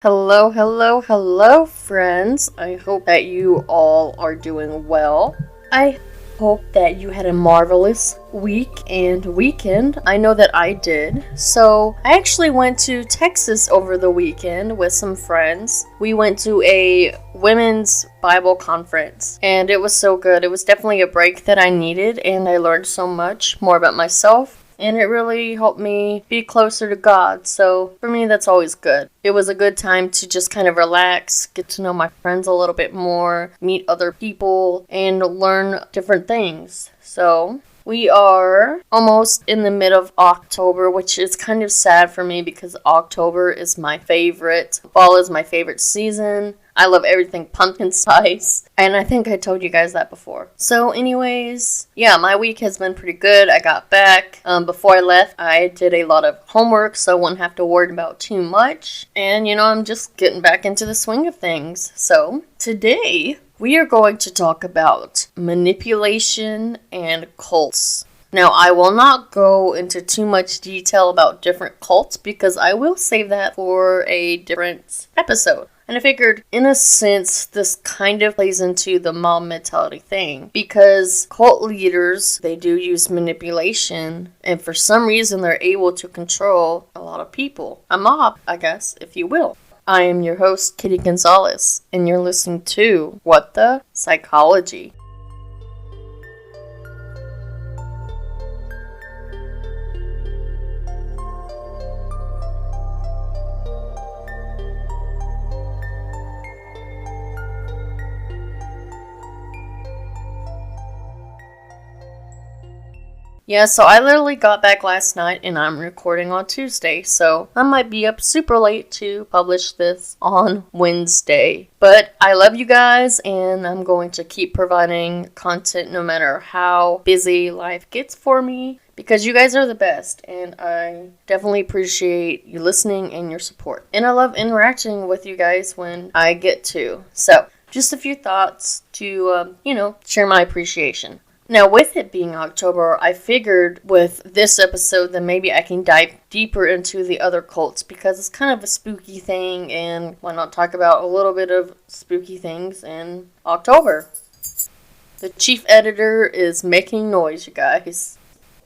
Hello, hello, hello, friends. I hope that you all are doing well. I hope that you had a marvelous week and weekend. I know that I did. So, I actually went to Texas over the weekend with some friends. We went to a women's Bible conference, and it was so good. It was definitely a break that I needed, and I learned so much more about myself. And it really helped me be closer to God. So for me, that's always good. It was a good time to just kind of relax, get to know my friends a little bit more, meet other people, and learn different things. So we are almost in the mid of October, which is kind of sad for me because October is my favorite. Fall is my favorite season. I love everything pumpkin spice, and I think I told you guys that before. So anyways, yeah, my week has been pretty good. I got back. Before I left, I did a lot of homework, so I wouldn't have to worry about too much. And, I'm just getting back into the swing of things. So today, we are going to talk about manipulation and cults. Now, I will not go into too much detail about different cults because I will save that for a different episode. And I figured, in a sense, this kind of plays into the mob mentality thing. Because cult leaders, they do use manipulation. And for some reason, they're able to control a lot of people. A mob, I guess, if you will. I am your host, Kitty Gonzalez. And you're listening to What the Psychology. Yeah, so I literally got back last night and I'm recording on Tuesday, so I might be up super late to publish this on Wednesday. But I love you guys and I'm going to keep providing content no matter how busy life gets for me because you guys are the best and I definitely appreciate you listening and your support. And I love interacting with you guys when I get to. So, just a few thoughts to, share my appreciation. Now, with it being October, I figured with this episode that maybe I can dive deeper into the other cults because it's kind of a spooky thing, and why not talk about a little bit of spooky things in October? The chief editor is making noise, you guys.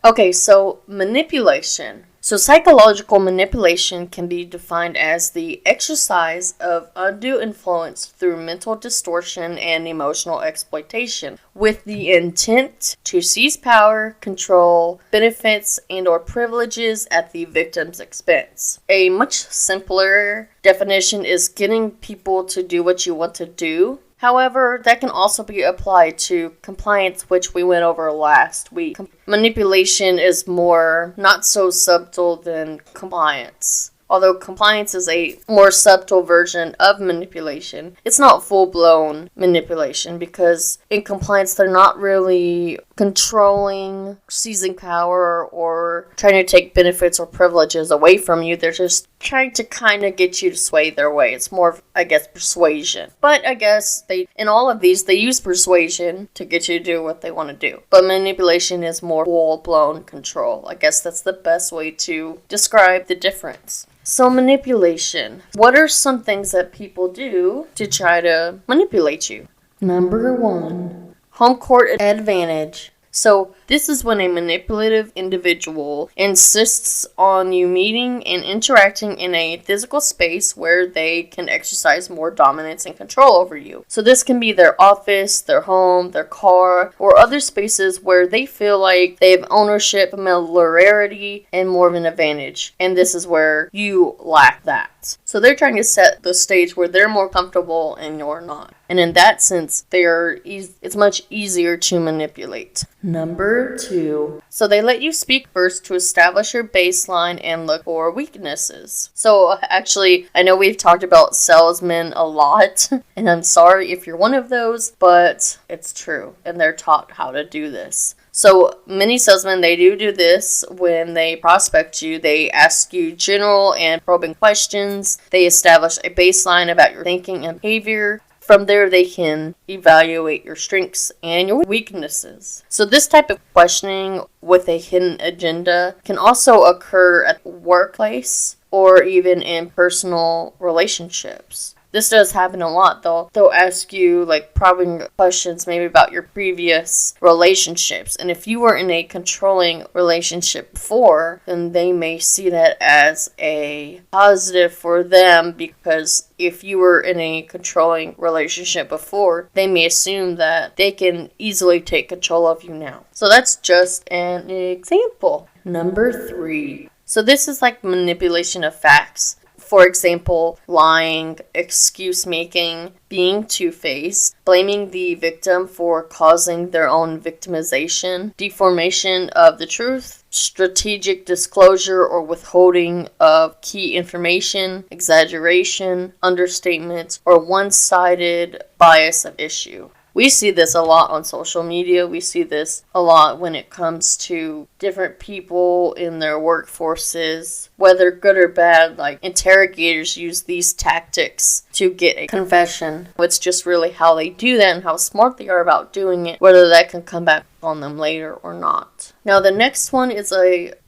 Okay, so manipulation. So psychological manipulation can be defined as the exercise of undue influence through mental distortion and emotional exploitation with the intent to seize power, control, benefits, and or privileges at the victim's expense. A much simpler definition is getting people to do what you want to do. However, that can also be applied to compliance, which we went over last week. Manipulation is more not so subtle than compliance. Although compliance is a more subtle version of manipulation, it's not full-blown manipulation because in compliance they're not really controlling, seizing power, or trying to take benefits or privileges away from you. They're just trying to kind of get you to sway their way. It's more of, I guess, persuasion. But I guess in all of these, they use persuasion to get you to do what they want to do. But manipulation is more full-blown control. I guess that's the best way to describe the difference. So manipulation. What are some things that people do to try to manipulate you? Number 1, home court advantage. So this is when a manipulative individual insists on you meeting and interacting in a physical space where they can exercise more dominance and control over you. So this can be their office, their home, their car, or other spaces where they feel like they have ownership, familiarity, and more of an advantage. And this is where you lack that. So they're trying to set the stage where they're more comfortable and you're not. And in that sense, it's much easier to manipulate. Number 2. So they let you speak first to establish your baseline and look for weaknesses. So actually, I know we've talked about salesmen a lot, and I'm sorry if you're one of those, but it's true, and they're taught how to do this. So many salesmen, they do this when they prospect you. They ask you general and probing questions. They establish a baseline about your thinking and behavior. From there, they can evaluate your strengths and your weaknesses. So this type of questioning with a hidden agenda can also occur at the workplace or even in personal relationships. This does happen a lot. They'll ask you like probing questions maybe about your previous relationships. And if you were in a controlling relationship before, then they may see that as a positive for them, because if you were in a controlling relationship before, they may assume that they can easily take control of you now. So that's just an example. Number 3. So this is like manipulation of facts. For example, lying, excuse making, being two-faced, blaming the victim for causing their own victimization, deformation of the truth, strategic disclosure or withholding of key information, exaggeration, understatement, or one-sided bias of issue. We see this a lot on social media. We see this a lot when it comes to different people in their workforces, whether good or bad. Like interrogators use these tactics to get a confession. It's just really how they do that and how smart they are about doing it, whether that can come back on them later or not. Now the next one is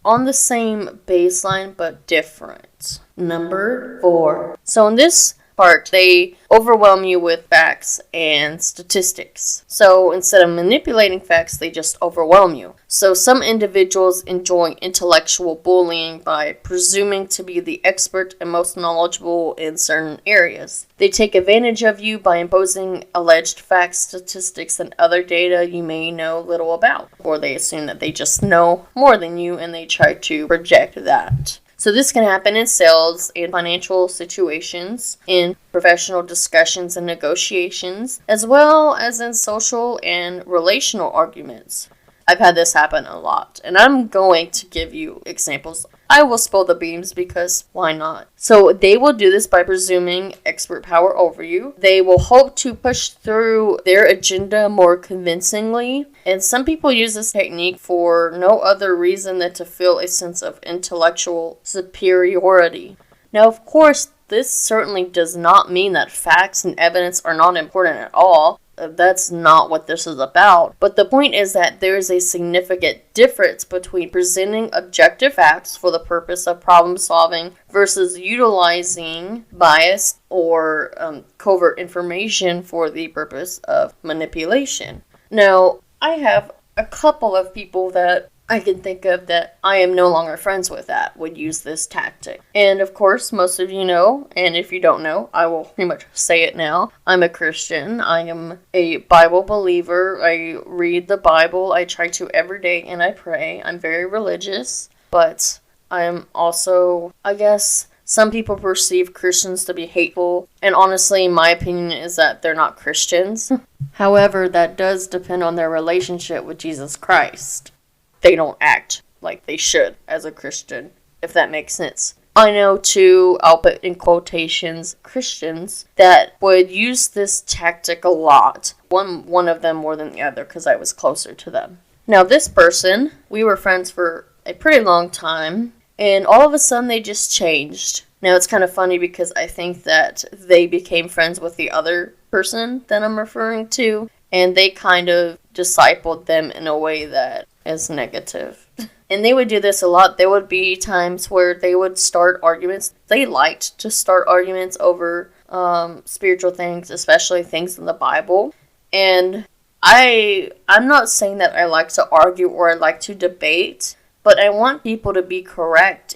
on the same baseline but different. Number 4. So in this part, they overwhelm you with facts and statistics. So instead of manipulating facts, they just overwhelm you. So some individuals enjoy intellectual bullying by presuming to be the expert and most knowledgeable in certain areas. They take advantage of you by imposing alleged facts, statistics, and other data you may know little about. Or they assume that they just know more than you and they try to project that. So this can happen in sales and financial situations, in professional discussions and negotiations, as well as in social and relational arguments. I've had this happen a lot, and I'm going to give you examples. I will spill the beans because why not? So they will do this by presuming expert power over you. They will hope to push through their agenda more convincingly. And some people use this technique for no other reason than to feel a sense of intellectual superiority. Now, of course, this certainly does not mean that facts and evidence are not important at all. That's not what this is about. But the point is that there is a significant difference between presenting objective facts for the purpose of problem solving versus utilizing biased or covert information for the purpose of manipulation. Now, I have a couple of people that I can think of that I am no longer friends with that would use this tactic. And of course, most of you know, and if you don't know, I will pretty much say it now. I'm a Christian. I am a Bible believer. I read the Bible. I try to every day and I pray. I'm very religious, but I'm also, I guess, some people perceive Christians to be hateful, and honestly, my opinion is that they're not Christians. However, that does depend on their relationship with Jesus Christ. They don't act like they should as a Christian, if that makes sense. I know too, I'll put in quotations, Christians that would use this tactic a lot. One of them more than the other because I was closer to them. Now this person, we were friends for a pretty long time, and all of a sudden they just changed. Now it's kind of funny because I think that they became friends with the other person that I'm referring to, and they kind of discipled them in a way that is negative. And they would do this a lot. There would be times where they would start arguments. They liked to start arguments over spiritual things, especially things in the Bible. And I'm not saying that I like to argue or I like to debate, but I want people to be correct,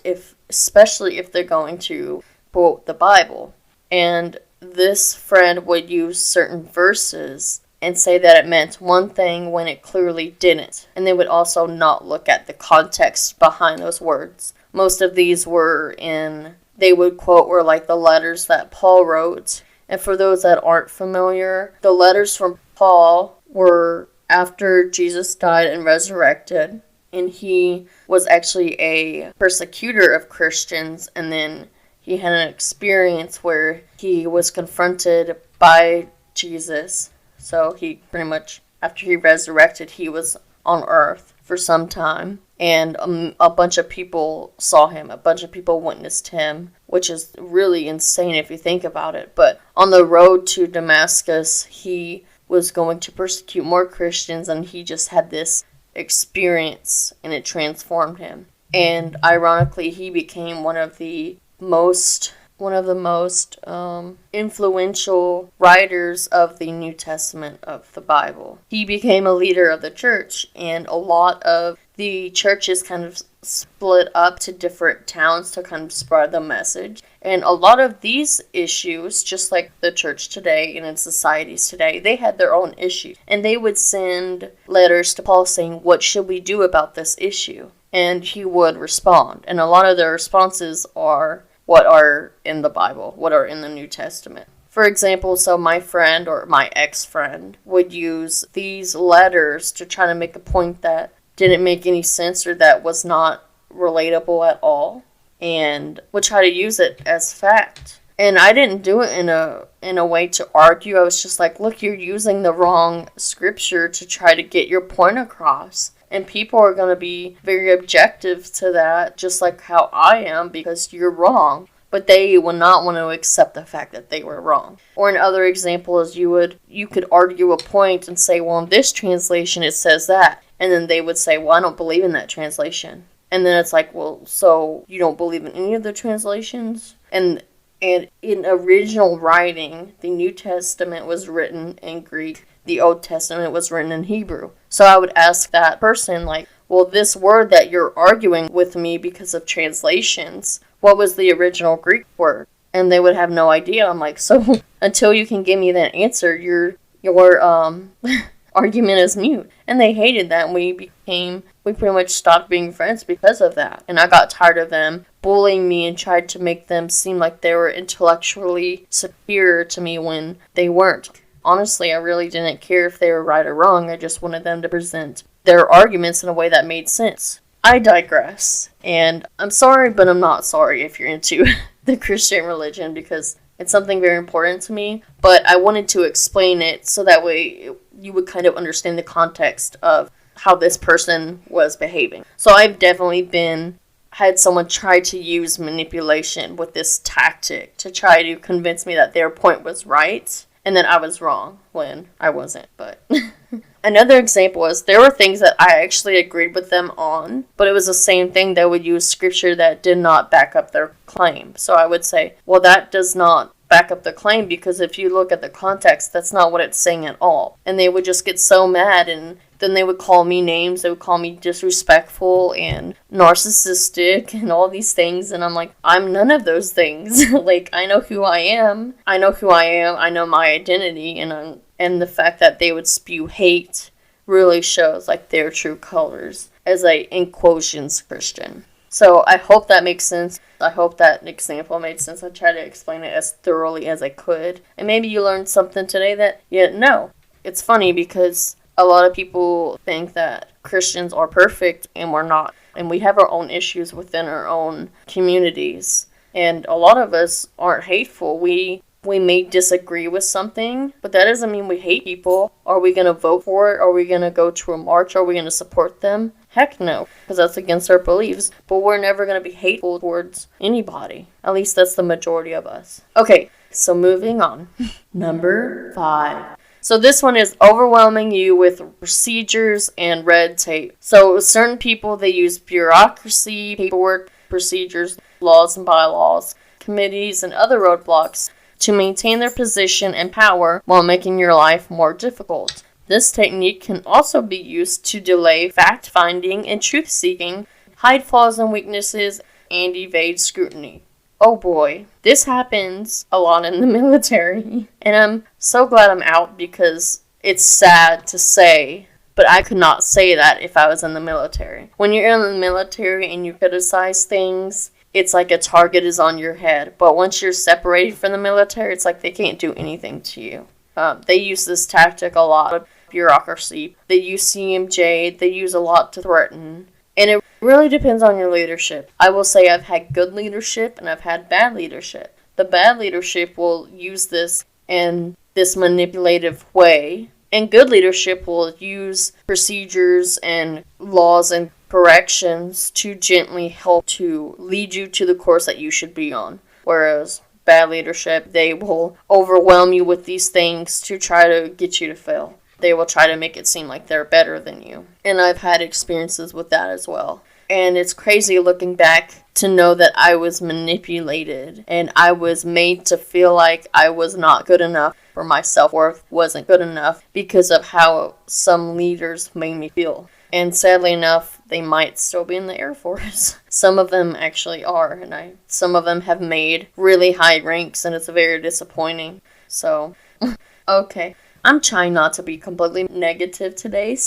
especially if they're going to quote the Bible. And this friend would use certain verses and say that it meant one thing when it clearly didn't. And they would also not look at the context behind those words. Most of these they would quote were like the letters that Paul wrote. And for those that aren't familiar, the letters from Paul were after Jesus died and resurrected. And he was actually a persecutor of Christians. And then he had an experience where he was confronted by Jesus. So he pretty much, after he resurrected, he was on earth for some time. And a bunch of people saw him. A bunch of people witnessed him, which is really insane if you think about it. But on the road to Damascus, he was going to persecute more Christians, and he just had this experience, and it transformed him. And ironically, he became one of the one of the most influential writers of the New Testament of the Bible. He became a leader of the church, and a lot of the churches kind of split up to different towns to kind of spread the message. And a lot of these issues, just like the church today and in societies today, they had their own issues. And they would send letters to Paul saying, what should we do about this issue? And he would respond. And a lot of their responses are what are in the Bible, what are in the New Testament. For example, so my friend or my ex-friend would use these letters to try to make a point that didn't make any sense or that was not relatable at all, and would try to use it as fact. And I didn't do it in a way to argue. I was just like, look, you're using the wrong scripture to try to get your point across. And people are going to be very objective to that, just like how I am, because you're wrong. But they will not want to accept the fact that they were wrong. Or another example is you could argue a point and say, well, in this translation it says that. And then they would say, well, I don't believe in that translation. And then it's like, well, so you don't believe in any of the translations? And in original writing, the New Testament was written in Greek. The Old Testament was written in Hebrew. So I would ask that person, like, well, this word that you're arguing with me because of translations, what was the original Greek word? And they would have no idea. I'm like, so until you can give me that answer, your argument is mute. And they hated that, and we pretty much stopped being friends because of that. And I got tired of them bullying me and tried to make them seem like they were intellectually superior to me when they weren't. Honestly, I really didn't care if they were right or wrong. I just wanted them to present their arguments in a way that made sense. I digress. And I'm sorry, but I'm not sorry if you're into the Christian religion, because it's something very important to me. But I wanted to explain it so that way you would kind of understand the context of how this person was behaving. So I've definitely had someone try to use manipulation with this tactic to try to convince me that their point was right and that I was wrong when I wasn't. But another example is there were things that I actually agreed with them on, but it was the same thing. They would use scripture that did not back up their claim. So I would say, well, that does not back up the claim, because if you look at the context, that's not what it's saying at all. And they would just get so mad, and then they would call me names. They would call me disrespectful and narcissistic and all these things. And I'm like, I'm none of those things. Like, I know who I am. I know my identity. And the fact that they would spew hate really shows, like, their true colors as a, in quotations, Christian. So I hope that makes sense. I hope that example made sense. I tried to explain it as thoroughly as I could. And maybe you learned something today that you didn't know. It's funny because a lot of people think that Christians are perfect, and we're not. And we have our own issues within our own communities. And a lot of us aren't hateful. We may disagree with something, but that doesn't mean we hate people. Are we going to vote for it? Are we going to go to a march? Are we going to support them? Heck no, because that's against our beliefs. But we're never going to be hateful towards anybody. At least that's the majority of us. Okay, so moving on. Number 5. So this one is overwhelming you with procedures and red tape. So certain people, they use bureaucracy, paperwork, procedures, laws and bylaws, committees, and other roadblocks to maintain their position and power while making your life more difficult. This technique can also be used to delay fact-finding and truth-seeking, hide flaws and weaknesses, and evade scrutiny. Oh boy, this happens a lot in the military, and I'm so glad I'm out, because it's sad to say, but I could not say that if I was in the military. When you're in the military and you criticize things, it's like a target is on your head. But once you're separated from the military, it's like they can't do anything to you. They use this tactic a lot. Bureaucracy. They use CMJ. They use a lot to threaten. And it really depends on your leadership. I will say I've had good leadership and I've had bad leadership. The bad leadership will use this in this manipulative way. And good leadership will use procedures and laws and corrections to gently help to lead you to the course that you should be on. Whereas bad leadership, they will overwhelm you with these things to try to get you to fail. They will try to make it seem like they're better than you. And I've had experiences with that as well. And it's crazy looking back to know that I was manipulated and I was made to feel like I was not good enough, or my self-worth wasn't good enough because of how some leaders made me feel. And sadly enough, they might still be in the Air Force. Some of them actually are, and some of them have made really high ranks, and it's very disappointing. So, okay. I'm trying not to be completely negative today,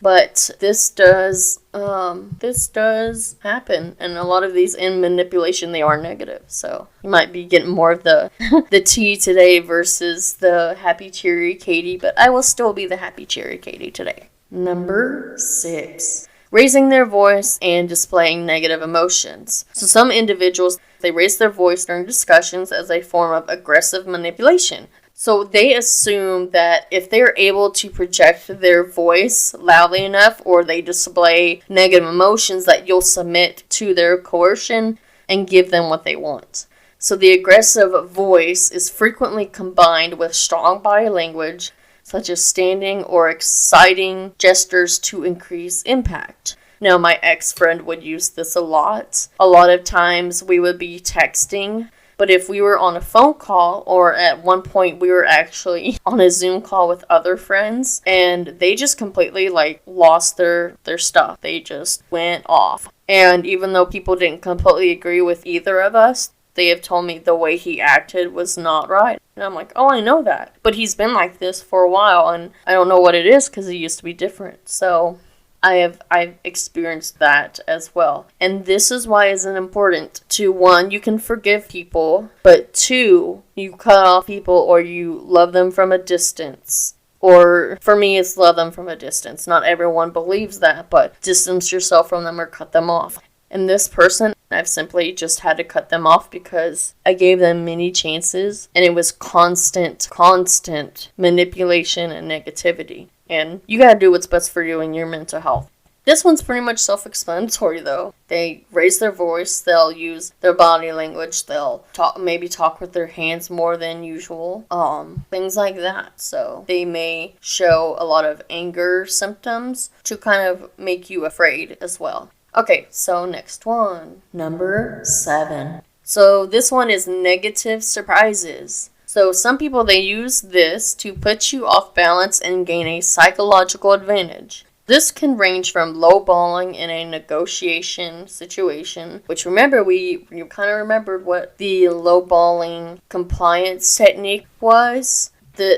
but this does happen, and a lot of these in manipulation, they are negative, so you might be getting more of the the tea today versus the happy cheery Katie, but I will still be the happy cheery Katie today. Number 6. Raising their voice and displaying negative emotions. So some individuals, they raise their voice during discussions as a form of aggressive manipulation. So they assume that if they're able to project their voice loudly enough, or they display negative emotions, that you'll submit to their coercion and give them what they want. So the aggressive voice is frequently combined with strong body language, such as standing or exciting gestures to increase impact. Now, my ex-friend would use this a lot. A lot of times we would be texting, but if we were on a phone call, or at one point we were actually on a Zoom call with other friends, and they just completely lost their stuff. They just went off. And even though people didn't completely agree with either of us, they have told me the way he acted was not right. And I'm like, oh, I know that. But he's been like this for a while, and I don't know what it is because he used to be different. So I've experienced that as well. And this is why it's important to, 1, you can forgive people, but 2, you cut off people or you love them from a distance. Or for me, it's love them from a distance. Not everyone believes that, but distance yourself from them or cut them off. And this person, I've simply just had to cut them off because I gave them many chances and it was constant manipulation and negativity. And you gotta do what's best for you and your mental health. This one's pretty much self-explanatory though. They raise their voice, they'll use their body language, they'll talk with their hands more than usual, things like that. So they may show a lot of anger symptoms to kind of make you afraid as well. Okay, so next one, number 7. So this one is negative surprises. So some people, they use this to put you off balance and gain a psychological advantage. This can range from lowballing in a negotiation situation, which remember, you kind of remembered what the lowballing compliance technique was.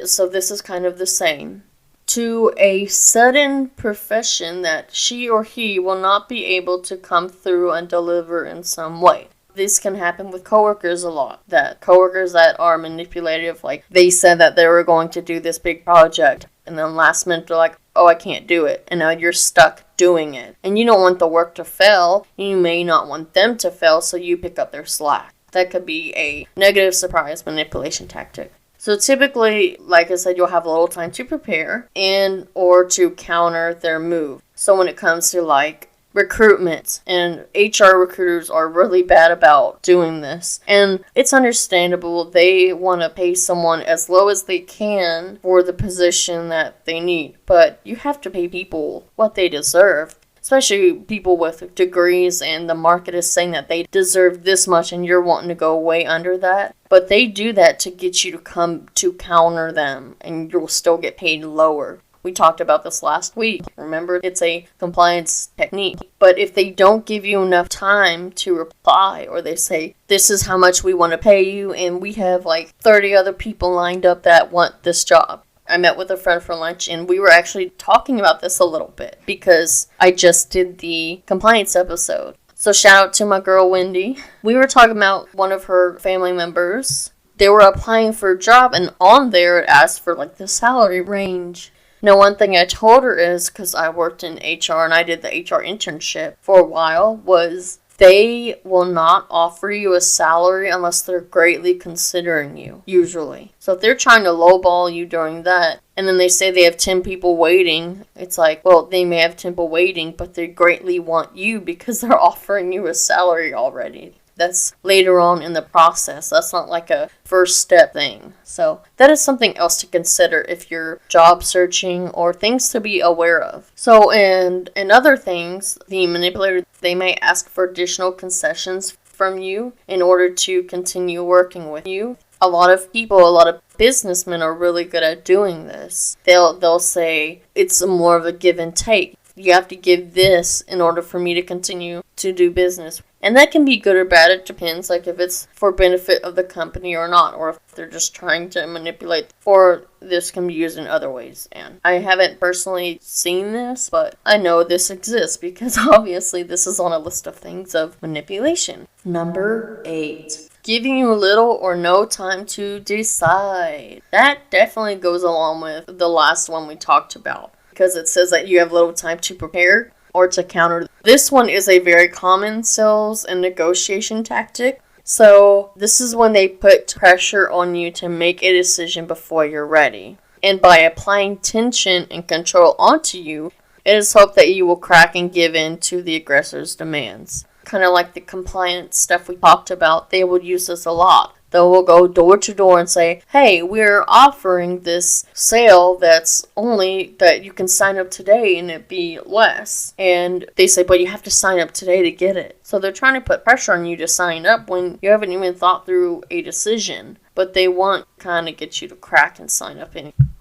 So this is kind of the same. To a sudden profession that she or he will not be able to come through and deliver in some way. This can happen with coworkers a lot. That coworkers that are manipulative, they said that they were going to do this big project, and then last minute they're like, oh, I can't do it. And now you're stuck doing it. And you don't want the work to fail. You may not want them to fail, so you pick up their slack. That could be a negative surprise manipulation tactic. So typically, like I said, you'll have a little time to prepare and or to counter their move. So when it comes to recruitment, and HR recruiters are really bad about doing this. And it's understandable. They want to pay someone as low as they can for the position that they need. But you have to pay people what they deserve. Especially people with degrees, and the market is saying that they deserve this much and you're wanting to go way under that. But they do that to get you to come to counter them, and you'll still get paid lower. We talked about this last week. Remember, it's a compliance technique. But if they don't give you enough time to reply, or they say, this is how much we want to pay you, and we have 30 other people lined up that want this job. I met with a friend for lunch, and we were actually talking about this a little bit because I just did the compliance episode. So shout out to my girl Wendy. We were talking about one of her family members. They were applying for a job, and on there it asked for the salary range. Now, one thing I told her is, because I worked in HR and I did the HR internship for a while, was they will not offer you a salary unless they're greatly considering you, usually. So if they're trying to lowball you during that, and then they say they have 10 people waiting, it's well, they may have 10 people waiting, but they greatly want you because they're offering you a salary already. That's later on in the process. That's not like a first step thing. So that is something else to consider if you're job searching, or things to be aware of. So in other things, the manipulator, they may ask for additional concessions from you in order to continue working with you. A lot of people, a lot of businessmen are really good at doing this. They'll say it's more of a give and take. You have to give this in order for me to continue to do business. And that can be good or bad. It depends, like if it's for benefit of the company or not, or if they're just trying to manipulate, or this can be used in other ways. And I haven't personally seen this, but I know this exists because obviously this is on a list of things of manipulation. Number 8. Giving you little or no time to decide. That definitely goes along with the last one we talked about, because it says that you have little time to prepare or to counter. This one is a very common sales and negotiation tactic. So this is when they put pressure on you to make a decision before you're ready. And by applying tension and control onto you, it is hoped that you will crack and give in to the aggressor's demands. Kind of like the compliance stuff we talked about, they would use this a lot. They will go door to door and say, hey, we're offering this sale that's only that you can sign up today and it be less. And they say, but you have to sign up today to get it. So they're trying to put pressure on you to sign up when you haven't even thought through a decision. But they want kind of get you to crack and sign up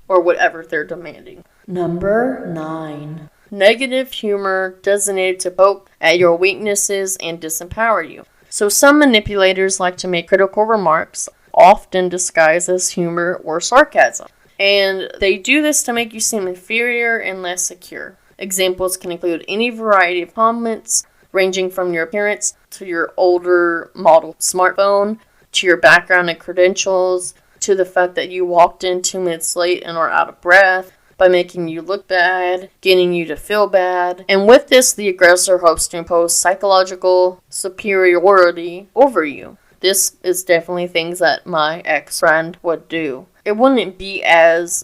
or whatever they're demanding. Number 9. Negative humor designated to poke at your weaknesses and disempower you. So some manipulators like to make critical remarks, often disguised as humor or sarcasm. And they do this to make you seem inferior and less secure. Examples can include any variety of comments, ranging from your appearance to your older model smartphone, to your background and credentials, to the fact that you walked in 2 minutes late and are out of breath, by making you look bad, getting you to feel bad. And with this, the aggressor hopes to impose psychological superiority over you. This is definitely things that my ex-friend would do. It wouldn't be as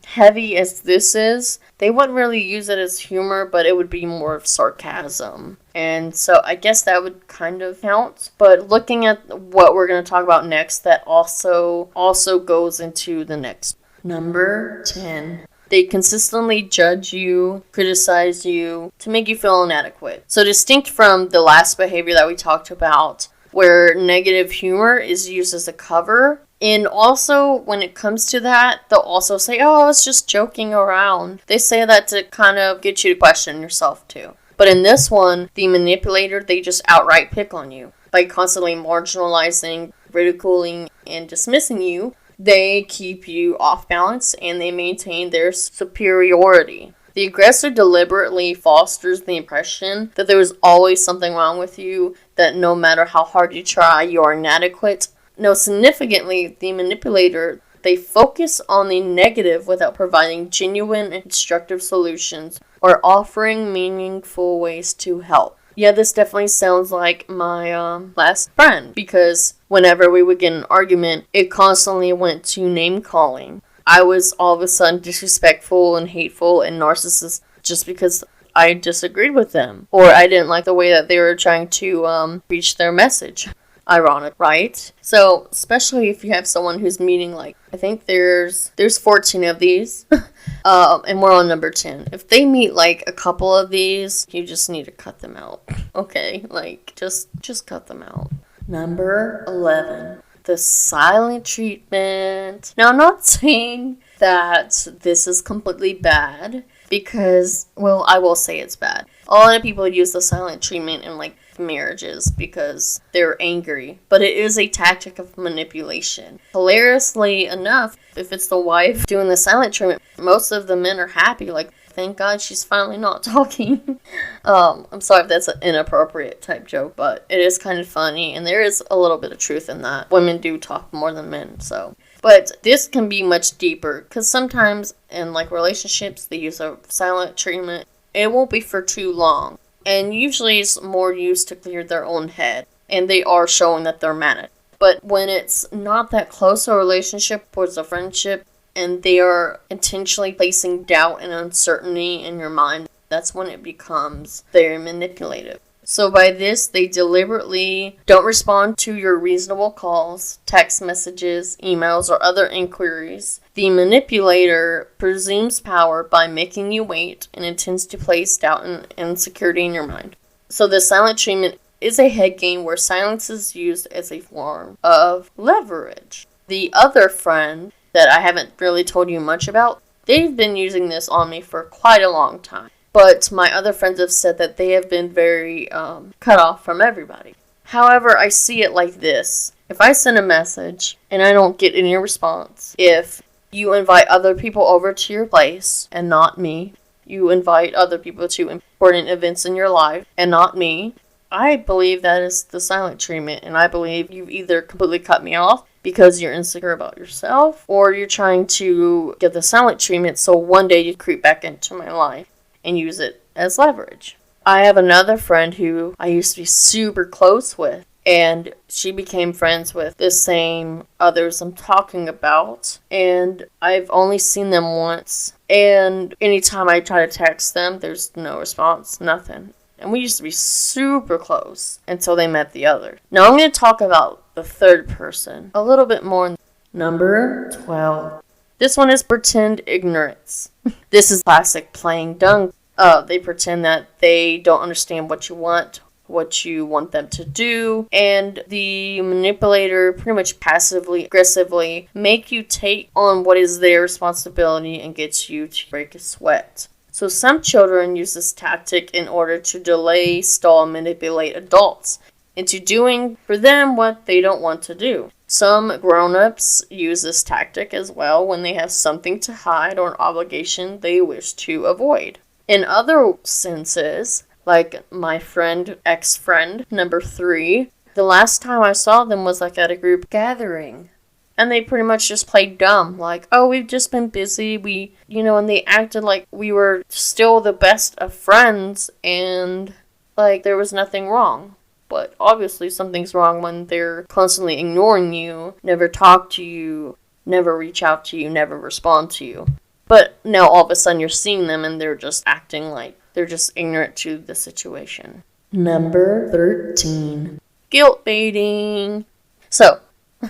heavy as this is. They wouldn't really use it as humor, but it would be more of sarcasm. And so I guess that would kind of count. But looking at what we're going to talk about next, that also goes into the next. Number 10. They consistently judge you, criticize you, to make you feel inadequate. So distinct from the last behavior that we talked about, where negative humor is used as a cover. And also, when it comes to that, they'll also say, oh, I was just joking around. They say that to kind of get you to question yourself too. But in this one, the manipulator, they just outright pick on you. By constantly marginalizing, ridiculing, and dismissing you, they keep you off balance and they maintain their superiority. The aggressor deliberately fosters the impression that there is always something wrong with you, that no matter how hard you try, you are inadequate. No, significantly, the manipulator, they focus on the negative without providing genuine and constructive solutions or offering meaningful ways to help. Yeah, this definitely sounds like my last friend, because whenever we would get in an argument, it constantly went to name calling. I was all of a sudden disrespectful and hateful and narcissist just because I disagreed with them, or I didn't like the way that they were trying to reach their message. Ironic, right? So, especially if you have someone who's meeting, like, I think there's 14 of these, and we're on number 10. If they meet, like, a couple of these, you just need to cut them out. Okay? Like, just cut them out. Number 11. The silent treatment. Now, I'm not saying that this is completely bad, because, well, I will say it's bad. A lot of people use the silent treatment in, like, marriages because they're angry, but it is a tactic of manipulation. Hilariously enough, if it's the wife doing the silent treatment, most of the men are happy, like, thank God she's finally not talking. I'm sorry if that's an inappropriate type joke, but it is kind of funny, and there is a little bit of truth in that. Women do talk more than men, so. But this can be much deeper, because sometimes in, like, relationships, they use a silent treatment. It won't be for too long. And usually it's more used to clear their own head. And they are showing that they're mad at it. But when it's not that close a relationship towards a friendship, and they are intentionally placing doubt and uncertainty in your mind, that's when it becomes very manipulative. So by this, they deliberately don't respond to your reasonable calls, text messages, emails, or other inquiries. The manipulator presumes power by making you wait and intends to place doubt and insecurity in your mind. So the silent treatment is a head game where silence is used as a form of leverage. The other friend that I haven't really told you much about, they've been using this on me for quite a long time. But my other friends have said that they have been very cut off from everybody. However, I see it like this. If I send a message and I don't get any response, if you invite other people over to your place and not me, you invite other people to important events in your life and not me, I believe that is the silent treatment. And I believe you've either completely cut me off because you're insecure about yourself, or you're trying to get the silent treatment so one day you creep back into my life and use it as leverage. I have another friend who I used to be super close with, and she became friends with the same others I'm talking about, and I've only seen them once, and anytime I try to text them, there's no response, nothing. And we used to be super close until they met the other. Now I'm going to talk about the third person a little bit more. Number 12. This one is pretend ignorance. This is classic playing dumb. They pretend that they don't understand what you want them to do, and the manipulator pretty much passively, aggressively make you take on what is their responsibility and gets you to break a sweat. So some children use this tactic in order to delay, stall, and manipulate adults into doing for them what they don't want to do. Some grown-ups use this tactic as well when they have something to hide or an obligation they wish to avoid. In other senses, like my ex-friend, number 3, the last time I saw them was like at a group gathering. And they pretty much just played dumb, like, oh, we've just been busy, and they acted like we were still the best of friends, and, like, there was nothing wrong. But obviously something's wrong when they're constantly ignoring you, never talk to you, never reach out to you, never respond to you. But now all of a sudden you're seeing them and they're just acting like they're just ignorant to the situation. Number 13. Guilt baiting. So,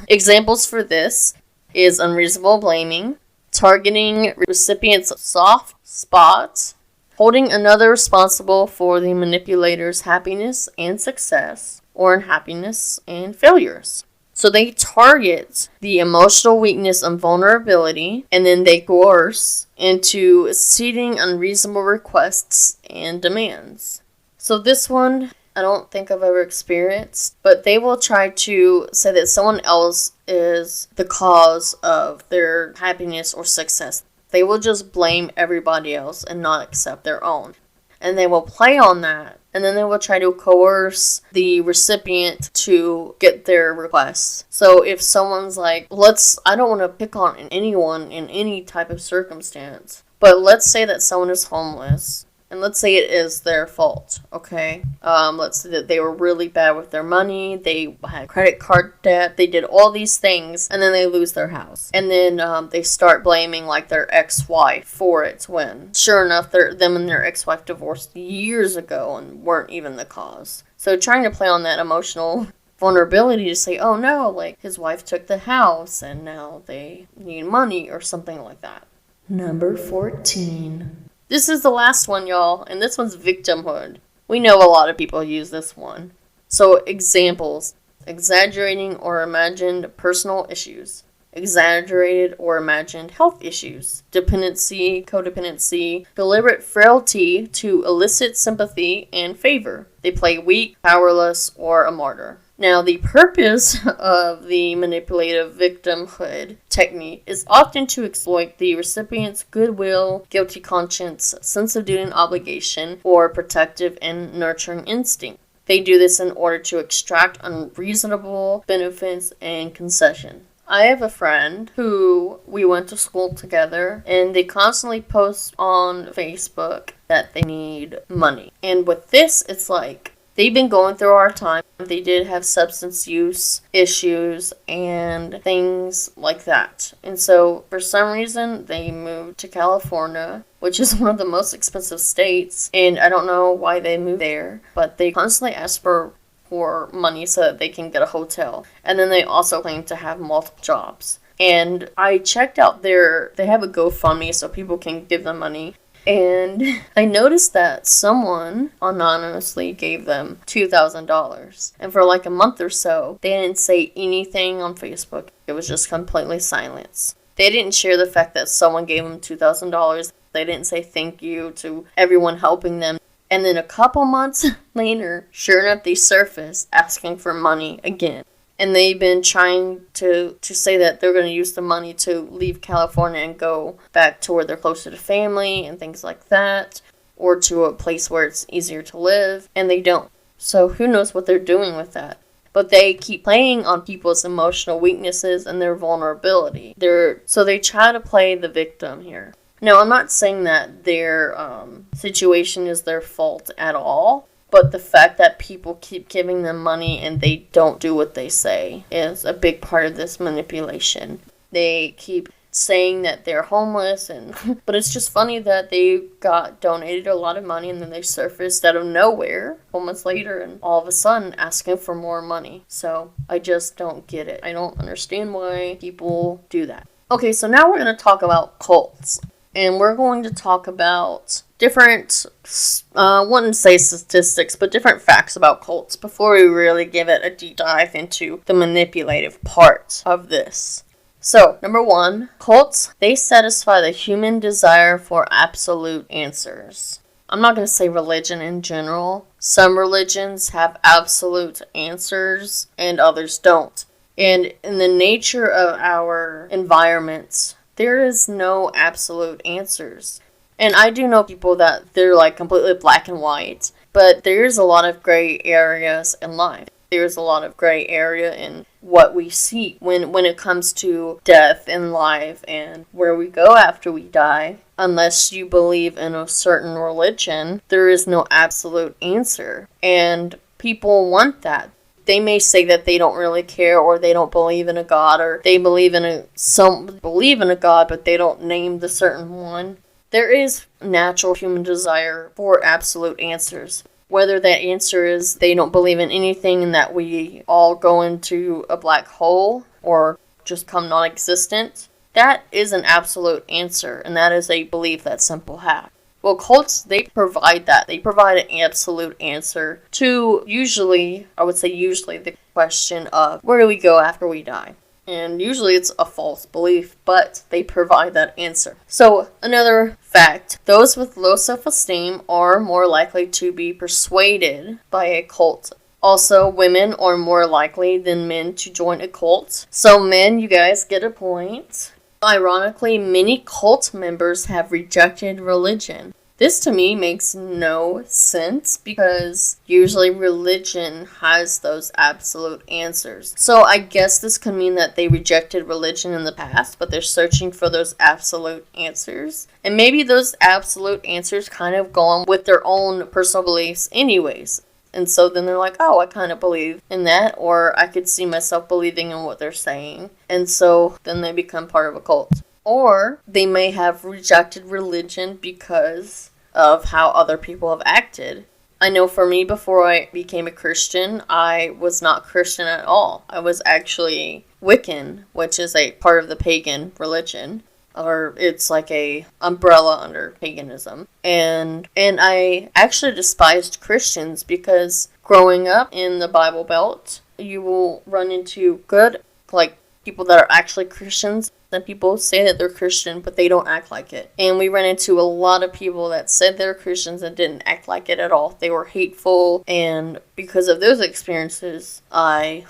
examples for this is unreasonable blaming, targeting recipients' soft spots, holding another responsible for the manipulator's happiness and success, or unhappiness and failures. So they target the emotional weakness and vulnerability, and then they coerce into acceding unreasonable requests and demands. So this one, I don't think I've ever experienced, but they will try to say that someone else is the cause of their happiness or success. They will just blame everybody else and not accept their own. And they will play on that, and then they will try to coerce the recipient to get their requests. So if someone's like, I don't want to pick on anyone in any type of circumstance, but let's say that someone is homeless, and let's say it is their fault, okay? Let's say that they were really bad with their money, they had credit card debt, they did all these things, and then they lose their house. And then they start blaming, like, their ex-wife for it, when, sure enough, them and their ex-wife divorced years ago and weren't even the cause. So trying to play on that emotional vulnerability to say, oh no, like, his wife took the house, and now they need money, or something like that. Number 14. This is the last one, y'all, and this one's victimhood. We know a lot of people use this one. So, examples. Exaggerating or imagined personal issues. Exaggerated or imagined health issues. Dependency, codependency, deliberate frailty to elicit sympathy and favor. They play weak, powerless, or a martyr. Now, the purpose of the manipulative victimhood technique is often to exploit the recipient's goodwill, guilty conscience, sense of duty and obligation, or protective and nurturing instinct. They do this in order to extract unreasonable benefits and concessions. I have a friend who we went to school together, and they constantly post on Facebook that they need money. And with this, it's like, they've been going through our time. They did have substance use issues and things like that. And so, for some reason, they moved to California. which is one of the most expensive states, and I don't know why they moved there, but they constantly ask for money so that they can get a hotel. And then they also claim to have multiple jobs. And I checked out they have a GoFundMe so people can give them money. And I noticed that someone anonymously gave them $2,000. And for like a month or so, they didn't say anything on Facebook. It was just completely silence. They didn't share the fact that someone gave them $2,000. They didn't say thank you to everyone helping them. And then a couple months later, sure enough, they surfaced asking for money again. And they've been trying to say that they're going to use the money to leave California and go back to where they're closer to family and things like that, or to a place where it's easier to live, and they don't. So who knows what they're doing with that. But they keep playing on people's emotional weaknesses and their vulnerability. So they try to play the victim here. Now, I'm not saying that their situation is their fault at all. But the fact that people keep giving them money and they don't do what they say is a big part of this manipulation. They keep saying that they're homeless, but it's just funny that they got donated a lot of money and then they surfaced out of nowhere moments later and all of a sudden asking for more money. So I just don't get it. I don't understand why people do that. Okay, so now we're going to talk about cults. And we're going to talk about different, wouldn't say statistics, but different facts about cults before we really give it a deep dive into the manipulative part of this. So, number one, cults, they satisfy the human desire for absolute answers. I'm not going to say religion in general. Some religions have absolute answers and others don't. And in the nature of our environments, there is no absolute answers. And I do know people that they're like completely black and white, but there's a lot of gray areas in life. There's a lot of gray area in what we see when it comes to death in life and where we go after we die. Unless you believe in a certain religion, there is no absolute answer. And people want that. They may say that they don't really care, or they don't believe in a God, or they believe in a God, but they don't name the certain one. There is natural human desire for absolute answers. Whether that answer is they don't believe in anything and that we all go into a black hole or just become non-existent, that is an absolute answer, and that is a belief that some people have. Well, cults, they provide that. They provide an absolute answer to usually the question of where do we go after we die? And usually it's a false belief, but they provide that answer. So, another fact, those with low self-esteem are more likely to be persuaded by a cult. Also, women are more likely than men to join a cult. So, men, you guys get a point. Ironically, many cult members have rejected religion. This to me makes no sense because usually religion has those absolute answers. So I guess this could mean that they rejected religion in the past, but they're searching for those absolute answers. And maybe those absolute answers kind of go on with their own personal beliefs anyways. And so then they're like, oh, I kind of believe in that, or I could see myself believing in what they're saying. And so then they become part of a cult. Or they may have rejected religion because of how other people have acted. I know for me, before I became a Christian, I was not Christian at all. I was actually Wiccan, which is a part of the pagan religion. Or it's like a umbrella under paganism. And I actually despised Christians because growing up in the Bible Belt, you will run into good, like, people that are actually Christians. Then people say that they're Christian, but they don't act like it. And we ran into a lot of people that said they're Christians and didn't act like it at all. They were hateful, and because of those experiences, I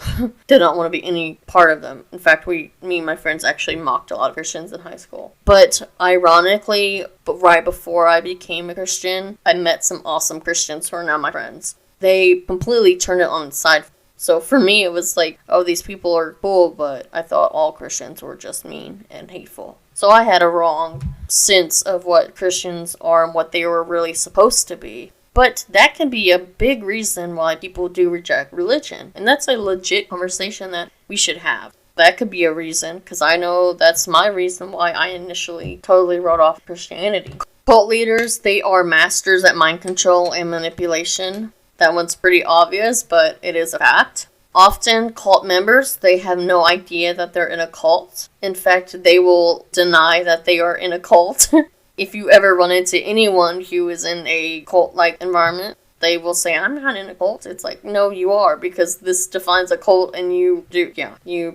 did not want to be any part of them. In fact, me and my friends actually mocked a lot of Christians in high school. But ironically, right before I became a Christian, I met some awesome Christians who are now my friends. They completely turned it on its side. So for me, it was like, oh, these people are cool, but I thought all Christians were just mean and hateful. So I had a wrong sense of what Christians are and what they were really supposed to be. But that can be a big reason why people do reject religion. And that's a legit conversation that we should have. That could be a reason, because I know that's my reason why I initially totally wrote off Christianity. Cult leaders, they are masters at mind control and manipulation. That one's pretty obvious, but it is a fact. Often, cult members, they have no idea that they're in a cult. In fact, they will deny that they are in a cult. If you ever run into anyone who is in a cult-like environment, they will say, I'm not in a cult. It's like, no, you are, because this defines a cult and you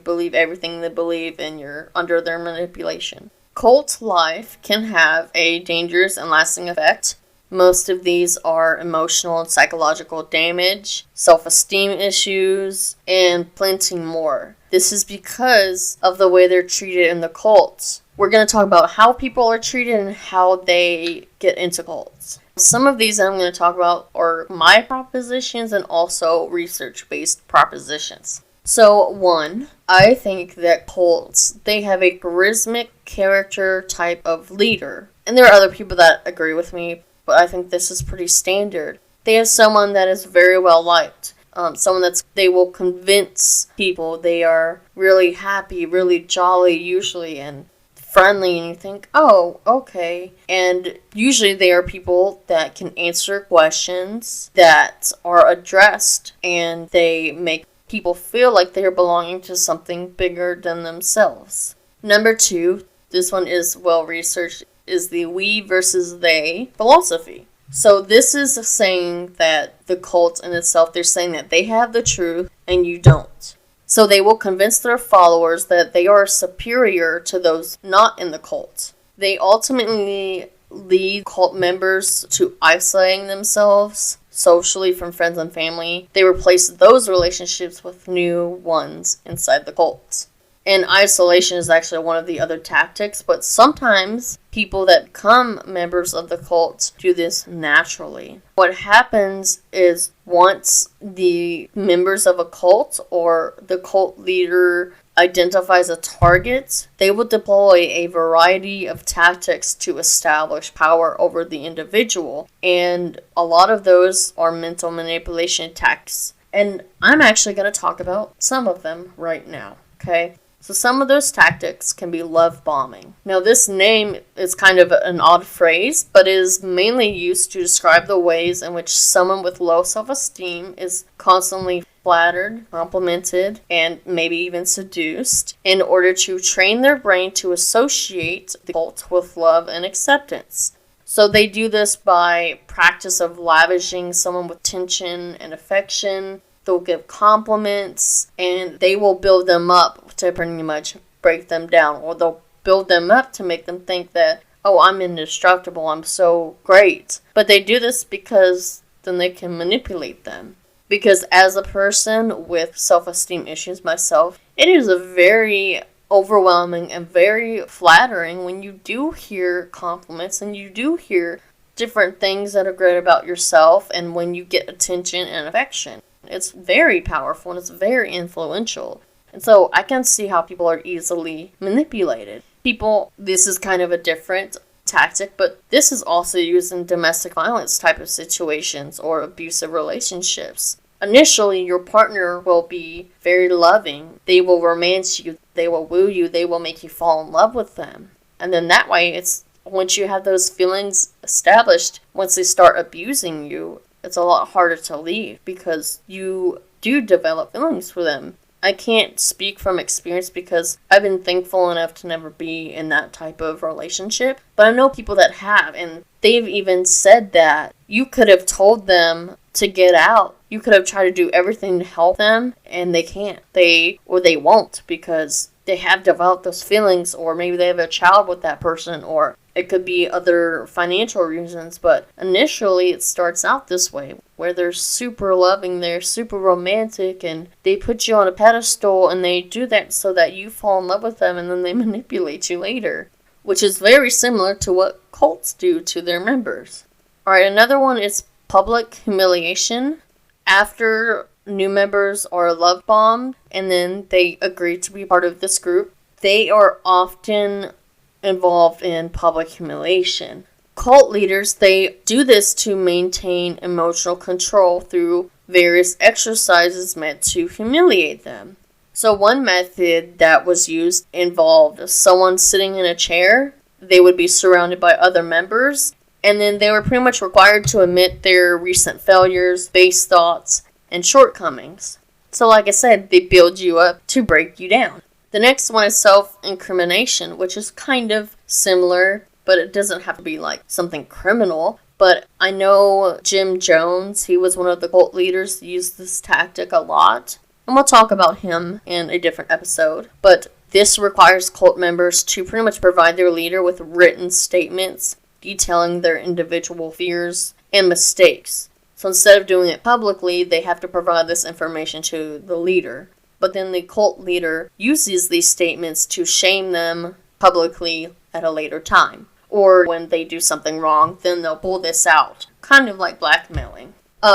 believe everything they believe and you're under their manipulation. Cult life can have a dangerous and lasting effect. Most of these are emotional and psychological damage, self-esteem issues, and plenty more. This is because of the way they're treated in the cults. We're going to talk about how people are treated and how they get into cults. Some of these I'm going to talk about are my propositions and also research-based propositions. So, 1, I think that cults, they have a charismatic character type of leader. And there are other people that agree with me, but I think this is pretty standard. They have someone that is very well liked. Someone they will convince people. They are really happy, really jolly usually, and friendly, and you think, oh, okay. And usually they are people that can answer questions that are addressed, and they make people feel like they're belonging to something bigger than themselves. Number 2, this one is well researched, is the we versus they philosophy. So this is saying that the cult in itself, they're saying that they have the truth and you don't. So they will convince their followers that they are superior to those not in the cult. They ultimately lead cult members to isolating themselves socially from friends and family. They replace those relationships with new ones inside the cult. And isolation is actually one of the other tactics, but sometimes people that become members of the cult do this naturally. What happens is once the members of a cult or the cult leader identifies a target, they will deploy a variety of tactics to establish power over the individual. And a lot of those are mental manipulation tactics. And I'm actually going to talk about some of them right now, okay? So some of those tactics can be love bombing. Now this name is kind of an odd phrase, but is mainly used to describe the ways in which someone with low self-esteem is constantly flattered, complimented, and maybe even seduced in order to train their brain to associate the cult with love and acceptance. So they do this by practice of lavishing someone with attention and affection. They'll give compliments, and they will build them up to pretty much break them down. Or they'll build them up to make them think that, oh, I'm indestructible, I'm so great. But they do this because then they can manipulate them. Because as a person with self-esteem issues myself, it is a very overwhelming and very flattering when you do hear compliments and you do hear different things that are great about yourself, and when you get attention and affection. It's very powerful and it's very influential. And so I can see how people are easily manipulated. This is kind of a different tactic, but this is also used in domestic violence type of situations or abusive relationships. Initially, your partner will be very loving. They will romance you. They will woo you. They will make you fall in love with them. And then that way, once you have those feelings established, once they start abusing you, it's a lot harder to leave because you do develop feelings for them. I can't speak from experience because I've been thankful enough to never be in that type of relationship. But I know people that have, and they've even said that you could have told them to get out. You could have tried to do everything to help them, and they can't. They won't because they have developed those feelings, or maybe they have a child with that person, or it could be other financial reasons, but initially it starts out this way, where they're super loving, they're super romantic, and they put you on a pedestal, and they do that so that you fall in love with them, and then they manipulate you later, which is very similar to what cults do to their members. Alright, another one is public humiliation. After new members are love bombed, and then they agree to be part of this group, they are often involved in public humiliation. Cult leaders, they do this to maintain emotional control through various exercises meant to humiliate them. So one method that was used involved someone sitting in a chair. They would be surrounded by other members, And then they were pretty much required to admit their recent failures, base thoughts, and shortcomings. So like I said, they build you up to break you down. The next one is self-incrimination, which is kind of similar, but it doesn't have to be like something criminal. But I know Jim Jones, he was one of the cult leaders who used this tactic a lot. And we'll talk about him in a different episode. But this requires cult members to pretty much provide their leader with written statements detailing their individual fears and mistakes. So instead of doing it publicly, they have to provide this information to the leader. But then the cult leader uses these statements to shame them publicly at a later time. Or when they do something wrong, then they'll pull this out. Kind of like blackmailing.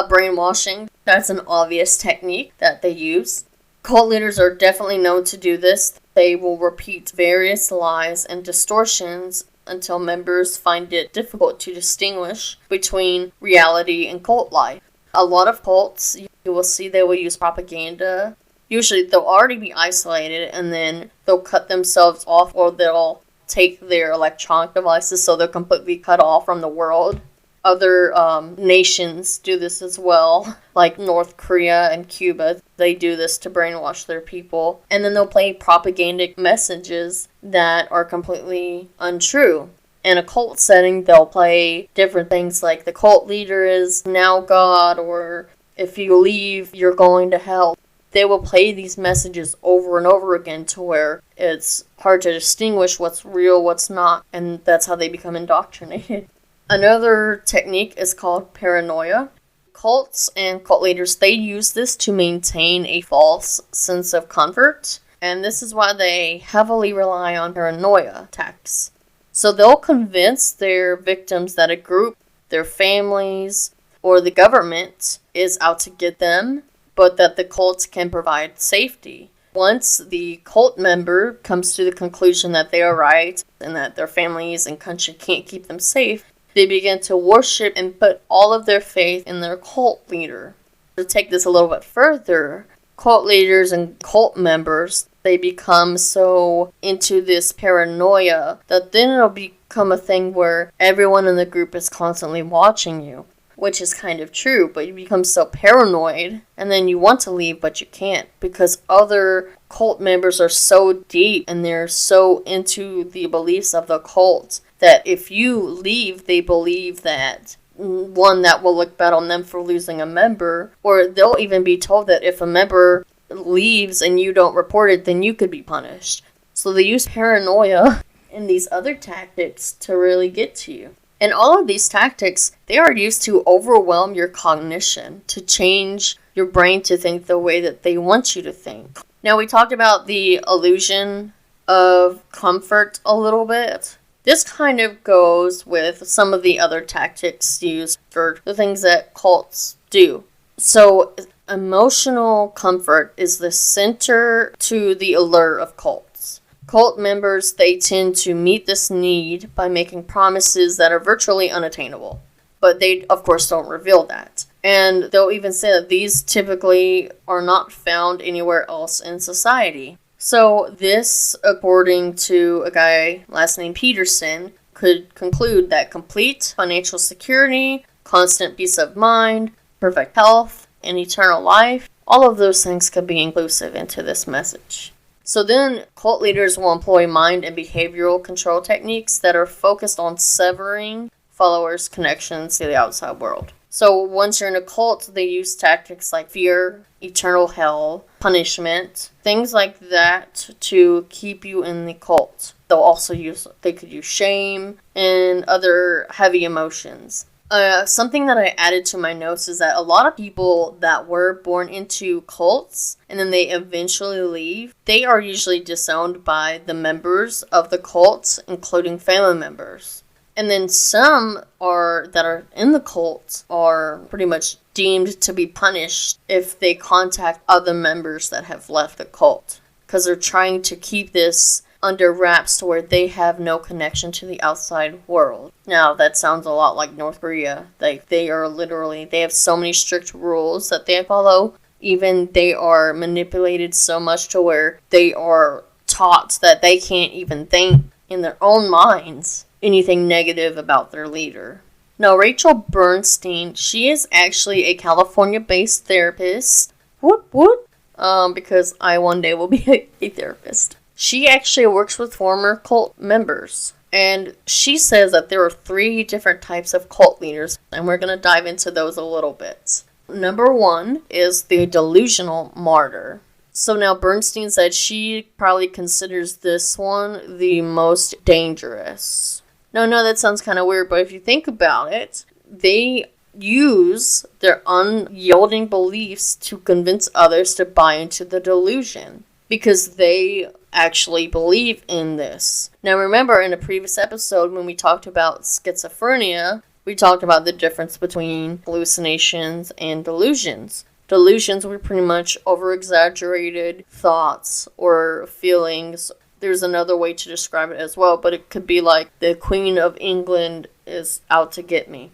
Brainwashing, that's an obvious technique that they use. Cult leaders are definitely known to do this. They will repeat various lies and distortions until members find it difficult to distinguish between reality and cult life. A lot of cults, you will see they will use propaganda. Usually they'll already be isolated and then they'll cut themselves off, or they'll take their electronic devices so they're completely cut off from the world. Other nations do this as well, like North Korea and Cuba. They do this to brainwash their people. And then they'll play propagandic messages that are completely untrue. In a cult setting, they'll play different things like the cult leader is now God, or if you leave, you're going to hell. They will play these messages over and over again to where it's hard to distinguish what's real, what's not, and that's how they become indoctrinated. Another technique is called paranoia. Cults and cult leaders, they use this to maintain a false sense of comfort, and this is why they heavily rely on paranoia attacks. So they'll convince their victims that a group, their families, or the government is out to get them, but that the cults can provide safety. Once the cult member comes to the conclusion that they are right and that their families and country can't keep them safe, they begin to worship and put all of their faith in their cult leader. To take this a little bit further, cult leaders and cult members, they become so into this paranoia that then it'll become a thing where everyone in the group is constantly watching you, which is kind of true, but you become so paranoid and then you want to leave but you can't because other cult members are so deep and they're so into the beliefs of the cult that if you leave, they believe that, one, that will look bad on them for losing a member, or they'll even be told that if a member leaves and you don't report it, then you could be punished. So they use paranoia and these other tactics to really get to you. And all of these tactics, they are used to overwhelm your cognition, to change your brain to think the way that they want you to think. Now, we talked about the illusion of comfort a little bit. This kind of goes with some of the other tactics used for the things that cults do. So, emotional comfort is the center to the allure of cults. Cult members, they tend to meet this need by making promises that are virtually unattainable. But they, of course, don't reveal that. And they'll even say that these typically are not found anywhere else in society. So this, according to a guy last name Peterson, could conclude that complete financial security, constant peace of mind, perfect health, and eternal life, all of those things could be inclusive into this message. So then cult leaders will employ mind and behavioral control techniques that are focused on severing followers' connections to the outside world. So once you're in a cult, they use tactics like fear, eternal hell, punishment, things like that to keep you in the cult. They could use shame and other heavy emotions. Something that I added to my notes is that a lot of people that were born into cults and then they eventually leave, they are usually disowned by the members of the cults, including family members. And then some that are in the cult are pretty much deemed to be punished if they contact other members that have left the cult, because they're trying to keep this under wraps to where they have no connection to the outside world. Now, that sounds a lot like North Korea. They have so many strict rules that they follow. Even they are manipulated so much to where they are taught that they can't even think in their own minds anything negative about their leader. Now, Rachel Bernstein, she is actually a California-based therapist. Whoop whoop. Because I one day will be a therapist. She actually works with former cult members. And she says that there are 3 different types of cult leaders, and we're going to dive into those a little bit. Number 1 is the delusional martyr. So now Bernstein said she probably considers this one the most dangerous. Now, I know that sounds kind of weird, but if you think about it, they use their unyielding beliefs to convince others to buy into the delusion because they actually believe in this. Now, remember in a previous episode when we talked about schizophrenia, we talked about the difference between hallucinations and delusions. Delusions were pretty much over-exaggerated thoughts or feelings. There's another way to describe it as well, but it could be like the Queen of England is out to get me.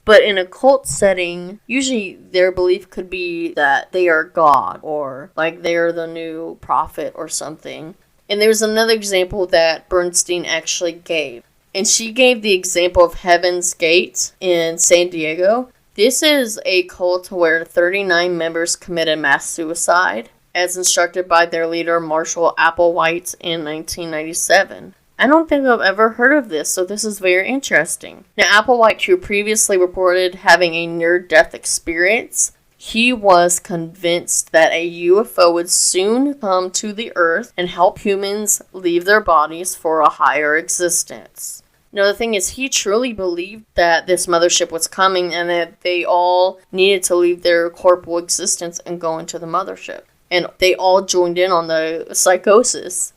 But in a cult setting, usually their belief could be that they are God or like they're the new prophet or something. And there's another example that Bernstein actually gave. And she gave the example of Heaven's Gate in San Diego. This is a cult where 39 members committed mass suicide, as instructed by their leader Marshall Applewhite in 1997. I don't think I've ever heard of this, so this is very interesting. Now, Applewhite, who previously reported having a near-death experience, he was convinced that a UFO would soon come to the Earth and help humans leave their bodies for a higher existence. Now, the thing is, he truly believed that this mothership was coming and that they all needed to leave their corporal existence and go into the mothership. And they all joined in on the psychosis.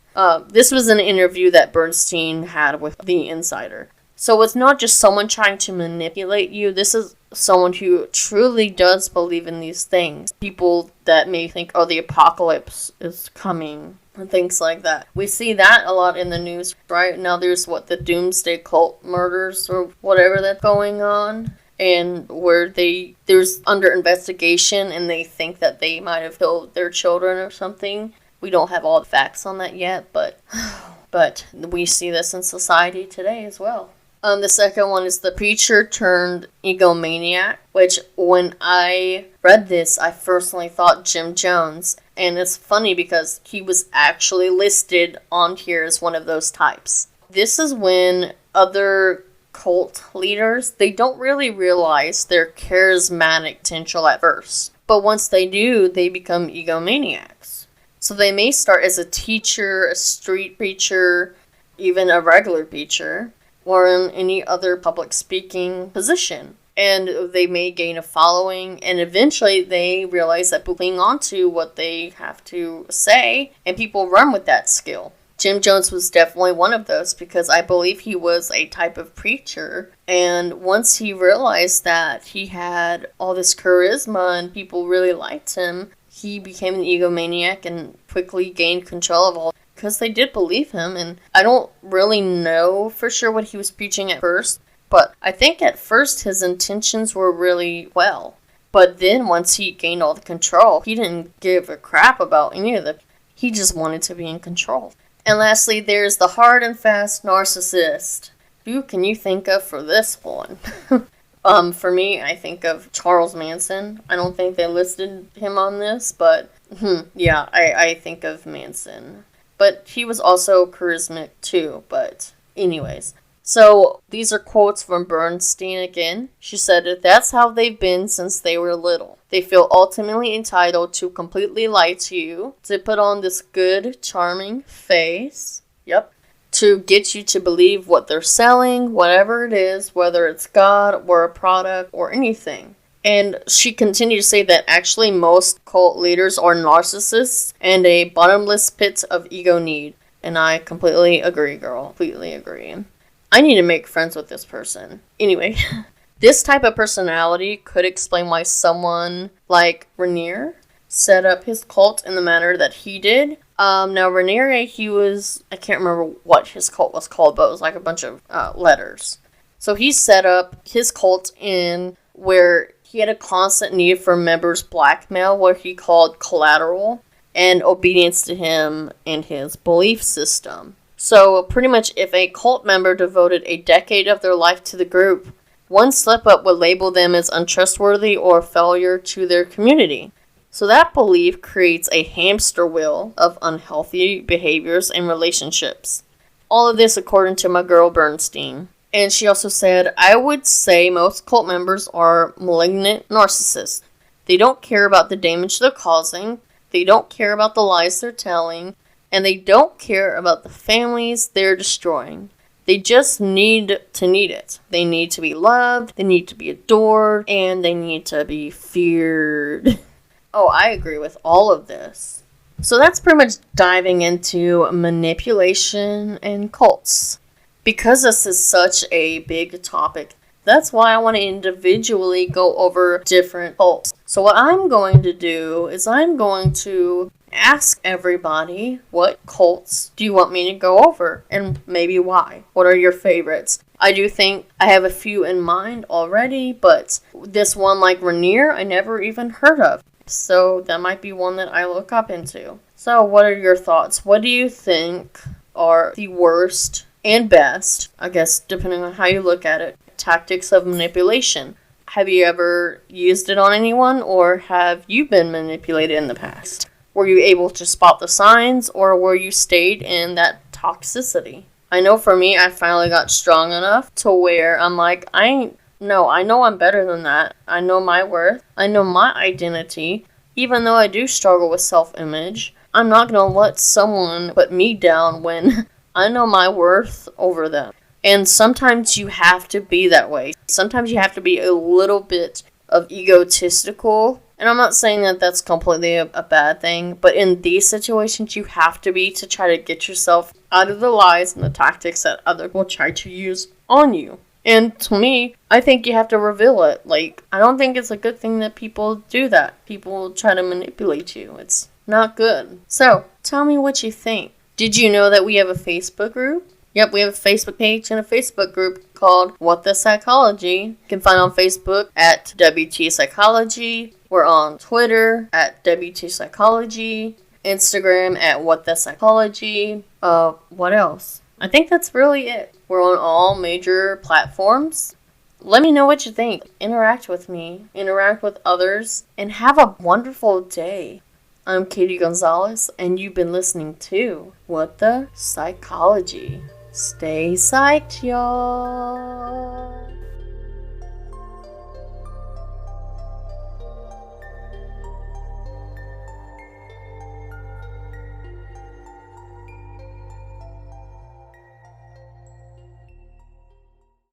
This was an interview that Bernstein had with The Insider. So it's not just someone trying to manipulate you. This is someone who truly does believe in these things. People that may think, oh, the apocalypse is coming and things like that. We see that a lot in the news right now. There's the Doomsday Cult murders or whatever that's going on. And where there's under investigation and they think that they might have killed their children or something. We don't have all the facts on that yet, but we see this in society today as well. The second one is the preacher turned egomaniac, which when I read this, I personally thought Jim Jones. And it's funny because he was actually listed on here as one of those types. This is when other cult leaders, they don't really realize their charismatic potential at first. But once they do, they become egomaniacs. So they may start as a teacher, a street preacher, even a regular preacher, or in any other public speaking position. And they may gain a following, and eventually they realize that people cling on to what they have to say, and people run with that skill. Jim Jones was definitely one of those because I believe he was a type of preacher. And once he realized that he had all this charisma and people really liked him, he became an egomaniac and quickly gained control of all because they did believe him. And I don't really know for sure what he was preaching at first, but I think at first his intentions were really well. But then once he gained all the control, he didn't give a crap about any of it. He just wanted to be in control. And lastly, there's the hard and fast narcissist. Who can you think of for this one? For me, I think of Charles Manson. I don't think they listed him on this, but yeah, I think of Manson. But he was also charismatic too, but anyways. So these are quotes from Bernstein again. She said that that's how they've been since they were little. They feel ultimately entitled to completely lie to you, to put on this good, charming face. Yep. To get you to believe what they're selling, whatever it is, whether it's God or a product or anything. And she continued to say that actually most cult leaders are narcissists and a bottomless pit of ego need. And I completely agree, girl. Completely agree. I need to make friends with this person. Anyway, this type of personality could explain why someone like Raniere set up his cult in the manner that he did. Now Raniere, I can't remember what his cult was called, but it was like a bunch of letters. So he set up his cult in where he had a constant need for members' blackmail, what he called collateral, and obedience to him and his belief system. So pretty much if a cult member devoted a decade of their life to the group, One slip up would label them as untrustworthy or failure to their community. So that belief creates a hamster wheel of unhealthy behaviors and relationships. All of this according to my girl Bernstein. And she also said, I would say most cult members are malignant narcissists. They don't care about the damage they're causing, they don't care about the lies they're telling, and they don't care about the families they're destroying. They just need it. They need to be loved, they need to be adored, and they need to be feared. Oh, I agree with all of this. So that's pretty much diving into manipulation and cults. Because this is such a big topic, that's why I want to individually go over different cults. So what I'm going to do is I'm going to ask everybody, what cults do you want me to go over? And maybe why? What are your favorites? I do think I have a few in mind already, but this one like Rainier, I never even heard of. So that might be one that I look up into. So what are your thoughts? What do you think are the worst and best, I guess depending on how you look at it, tactics of manipulation? Have you ever used it on anyone, or have you been manipulated in the past? Were you able to spot the signs, or were you stayed in that toxicity? I know for me, I finally got strong enough to where I'm like, I know I'm better than that. I know my worth. I know my identity. Even though I do struggle with self-image, I'm not going to let someone put me down when I know my worth over them. And sometimes you have to be that way. Sometimes you have to be a little bit of egotistical. And I'm not saying that that's completely a bad thing, but in these situations you have to be to try to get yourself out of the lies and the tactics that others will try to use on you. And to me, I think you have to reveal it. Like, I don't think it's a good thing that people do that. People try to manipulate you. It's not good. So, tell me what you think. Did you know that we have a Facebook group? Yep, we have a Facebook page and a Facebook group called What the Psychology. You can find on Facebook at WT Psychology. We're on Twitter at WT Psychology. Instagram at What the Psychology. What else? I think that's really it. We're on all major platforms. Let me know what you think. Interact with me. Interact with others. And have a wonderful day. I'm Katie Gonzalez, and you've been listening to What the Psychology. Stay psyched, y'all.